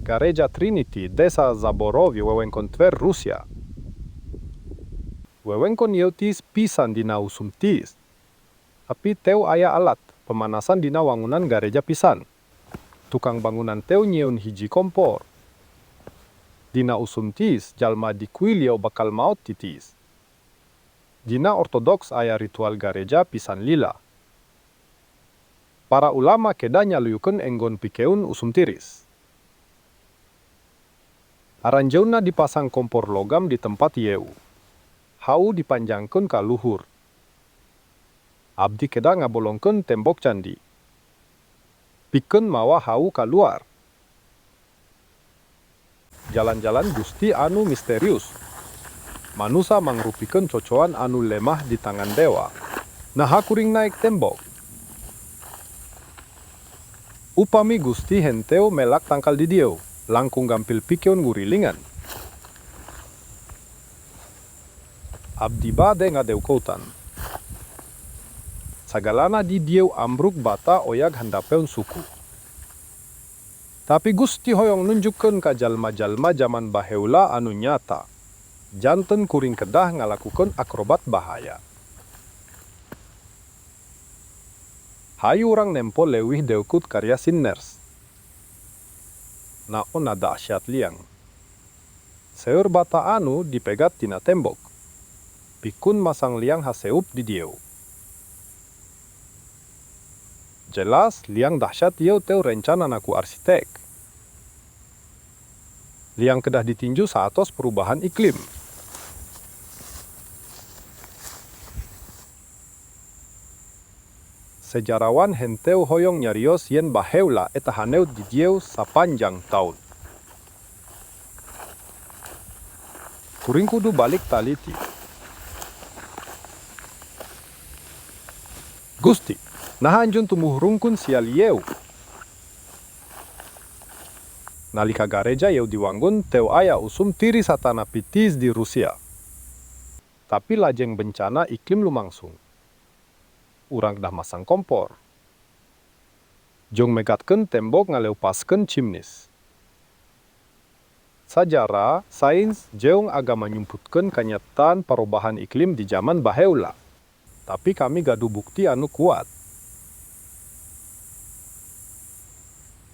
Gereja Trinity, Desa Zaborowie, wewengkon Tver, Rusia. Wewengkon yeutis pisan dina usum tis. Tapi teu aya alat pemanasan dina wangunan gereja pisan. Tukang bangunan teu nyieun hiji kompor. Dina usum tis, jalma dikuilio bakal maut titis. Dina ortodoks aya ritual gereja pisan lila. Para ulama kedanya luyukeun enggon pikeun usum tiris. Aranjeunna dipasang kompor logam di tempat yeu. Hau dipanjangkeun ka luhur. Abdi keda ngabolongkeun tembok candi. Pikeun mawa hau kaluar. Jalan-jalan Gusti anu misterius. Manusa mangrupikeun cocoan anu lemah di tangan dewa. Naha kuring naik tembok. Upami Gusti henteu melak tangkal di dieu, langkung gampil pikeun ngurilingan. Abdi bade ngadeukotan. Sagalana di dieu ambruk bata oyag handapeun suku. Tapi Gusti hoyong nunjukkeun ka jalma-jalma zaman baheula anu nyata. Janten kuring kedah ngalakukeun akrobat bahaya. Hayu urang nempo leuwih deukut karya Sinners. Naon dahsyat liang. Seur bata anu dipegat tina tembok. Pikun masang liang haseup di dieu. Jelas liang dahsyat ieu teu rencana naku arsitek. Liang kedah ditinju saatos perubahan iklim. Sejarawan henteu hoyong nyarios yen baheula eta haneut di dieu sapanjang taun. Kuring kudu balik taliti. Gusti, naha anjeun tumuh rungkun sial yeu. Nalika gareja yeu diwanggun teu aya usum tiri satana pitis di Rusia. Tapi lajeng bencana iklim lumangsung. Urang dah masang kompor. Jong megatkeun tembok ngaleupaskeun cimnis. Sajarah, sains, jeung agama nyumputkeun kanyataan perubahan iklim di zaman baheula. Tapi kami gaduh bukti anu kuat.